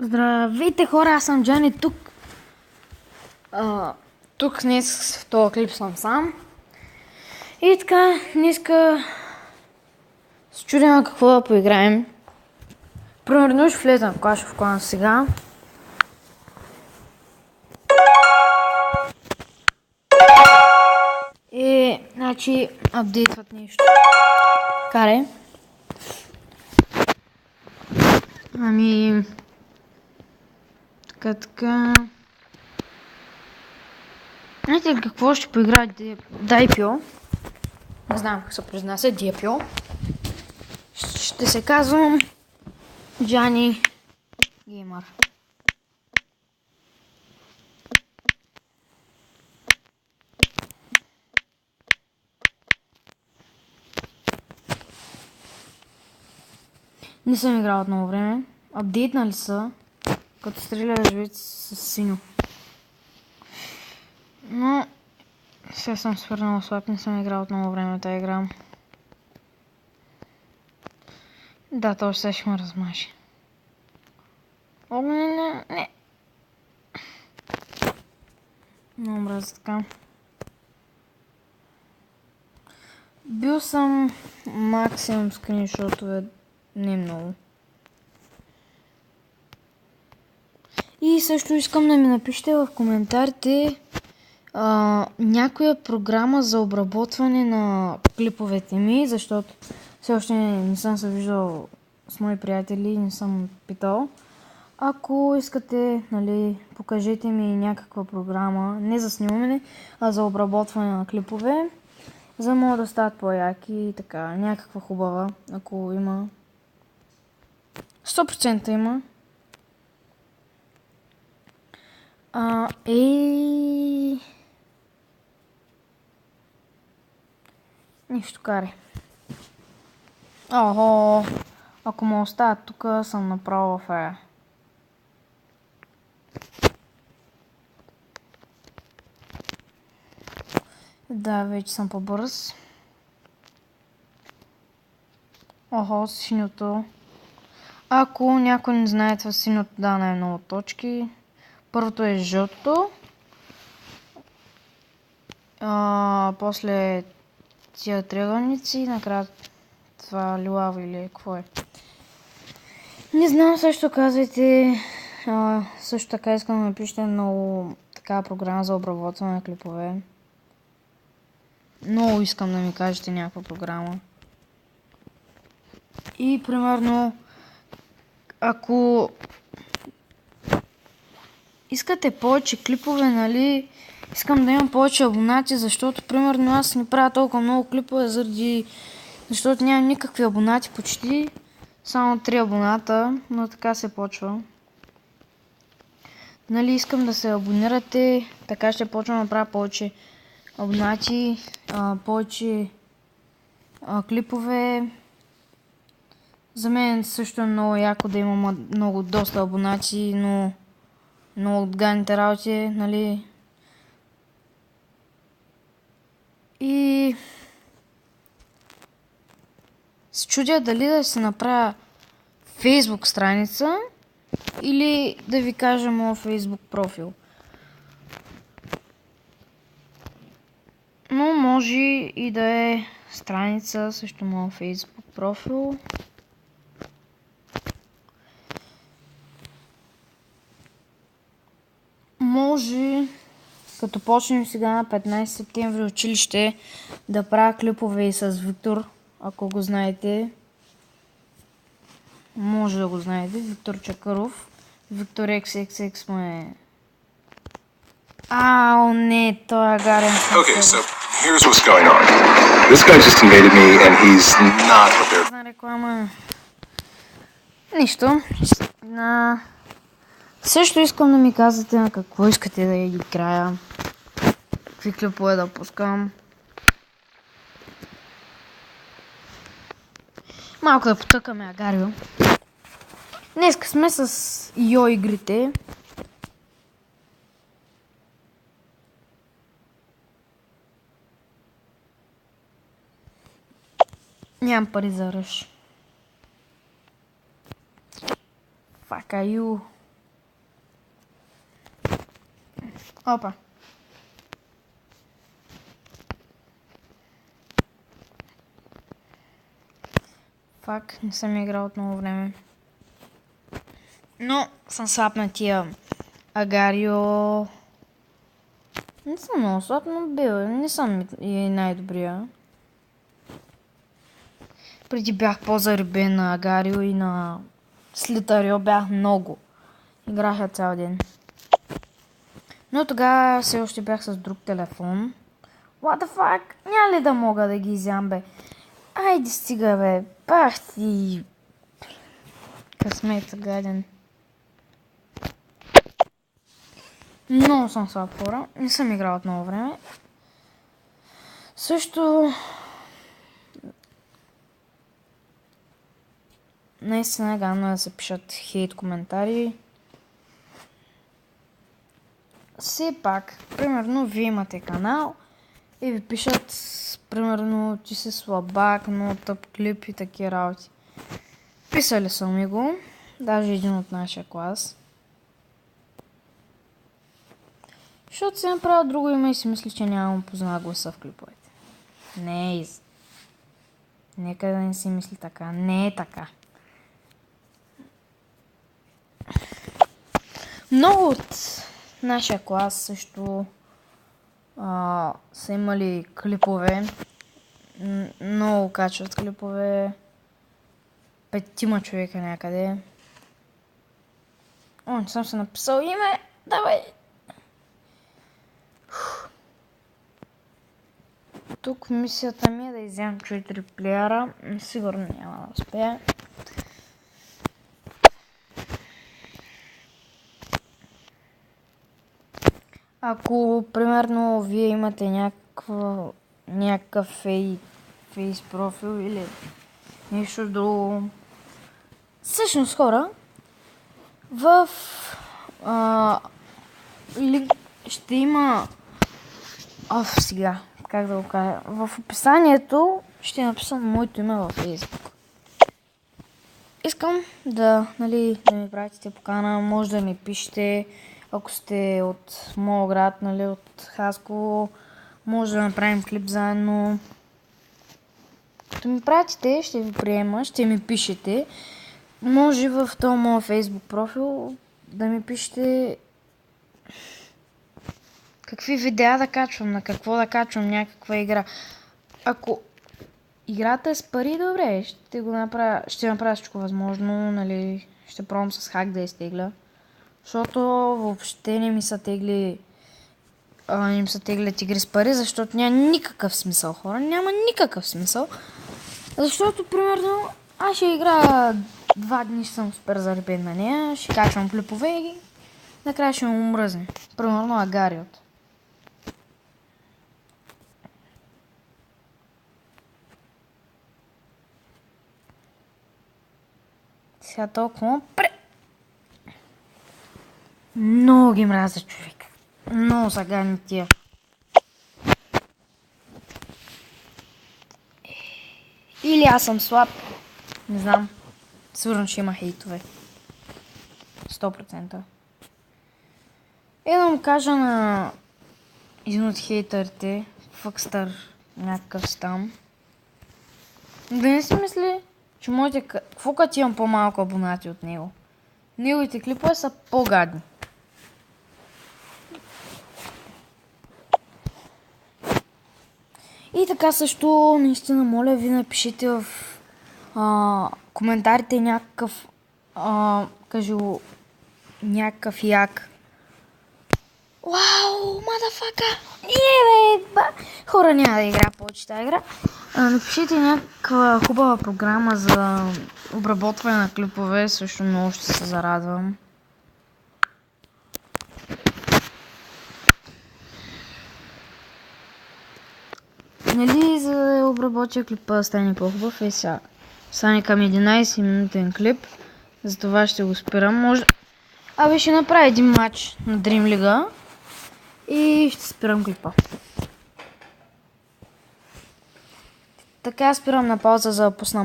Здравейте хора, аз съм Джани тук. Тук днес в този клип съм сам. И така, днеска се чудим какво да поиграем. Примерно ще влезем в Clash of Clans сега. И, значи, апдейтват нещо. Каре. Ами... Така... Знаете ли какво ще поиграе Дайпио? Не знам как се произнася, Дайпио. Ще се казвам Джани Геймър. Не съм играл от много време. Апдейтнали са, като стреляш вече с синьо. Но сега съм свърнал слаб, не съм играл от много време тази игра. Да, то сега ще ме размажи. О, не. Много мразя така. Бил съм максимум скриншотове, не много. И също искам да ми напишете в коментарите някоя програма за обработване на клиповете ми, защото все още не съм се виждал с мои приятели и не съм питал. Ако искате, нали, покажете ми някаква програма, не за снимане, а за обработване на клипове, за да могат да стават по-яки и така, някаква хубава, ако има. 100% има. Нищо каре. Охо, ако ме оставят тук, съм направо в ая. Да, вече съм по-бърз. Охо, синьото. Ако някой не знае, това синьото да най-много точки. Първото е жълтото. После тия триъгълници, накрая това лилаво или какво е. Не знам, също казвайте. Също така искам да напишете много такава програма за обработване на клипове. Много искам да ми кажете някаква програма. И примерно, ако искате повече клипове, нали, искам да имам повече абонати, защото примерно аз не правя толкова много клипове, защото нямам никакви абонати почти. Само 3 абоната, но така се почва. Нали, искам да се абонирате, така ще почвам да правя повече абонати, повече клипове. За мен също е много яко да имам доста абонати, но много от ганите работи, нали. И се чудя дали да се направя Facebook страница или да ви кажа моят Facebook профил. Но може и да е страница също моят Facebook профил. Може, като почнем сега на 15 септември училище, да правя клипове и с Виктор, ако го знаете. Може да го знаете, Виктор Чакъров. Виктор XXX му е... не, той е гарен. Okay, so here's what's going on. This guy just invaded me and he's not prepared. На реклама. Нищо. Също искам да ми казвате на какво искате да я играя. Какви клипове да пускам. Малко да потъкаме Агарио. Днеска сме с Йо игрите. Нямам пари за ръж. Fuck are you? Опа. Фак, не съм играл от много време. Но съм слаб на тия Агарио. Не съм много слаб, но не съм и най-добрия. Преди бях по-заребен на Агарио и на Слитарио бях много. Играха цял ден. Но тогава все още бях с друг телефон. What the fuck? Няма ли да мога да ги изям, бе? Айде стига, бе. Бах ти. Късмет гаден. Много съм слаб хора. Не съм играл от много време. Също... Наистина е гадно да се пишат хейт коментари. Все пак, примерно, вие имате канал и ви пишат, примерно, ти си слабак, но тъп клип и такива работи. Писали са ми го, даже един от нашия клас. Защото си направил друго име и си мисли, че няма му познава гласа в клиповете. Не е из. Нека да не си мисли така. Не е така. Много от нашия клас също са имали клипове. Много качват клипове. 5 човека някъде. О, не съм се написал име. Давай. Тук мисията ми е да изям 4 плеера. Сигурно няма да успея. Ако, примерно, вие имате някакъв фейс профил или нещо друго. Всъщност, хора, ще има... сега, как да го кажа? В описанието ще написам моето име във Facebook. Искам да ми пратите покана, може да ми пишете, ако сте от моя град, от Хасково, може да направим клип заедно. Като ми пратите, ще ви приема, ще ми пишете. Може в този моя Facebook профил да ми пишете какви видеа да качвам, на какво да качвам, някаква игра. Ако играта е с пари, добре, ще направя всичко възможно, ще пробвам с хак да изтегля. Защото въобще не ми са теглят игри с пари, защото няма никакъв смисъл, хора. Няма никакъв смисъл. Защото, примерно, аз ще играя 2 дни, ще съм супер заребен на нея, ще качвам клипове и накрая ще му мръзне. Примерно Агариот. Сега толкова много ги мразя, човек. Много са гадни тия. Или аз съм слаб. Не знам. Сигурно ще има хейтове. 100%. Да му кажа на един от хейтерите, Фъкстър някакъв си там, да не си мисли, че моите... Какво като имам по-малко абонати от него? Неговите клипове са по-гадни. И така също, наистина, моля ви, напишите в коментарите някакъв някакъв як. Вау, мадафака! Хора, няма да игра повече тази игра. Напишите някаква хубава програма за обработване на клипове, също много ще се зарадвам. За да обработя клипа да стане по-хубав, сега стане към 11 минутен клип, затова ще го спирам. Ще направя един матч на Dream League и ще спирам клипа. Така спирам на пауза за да пусна матч.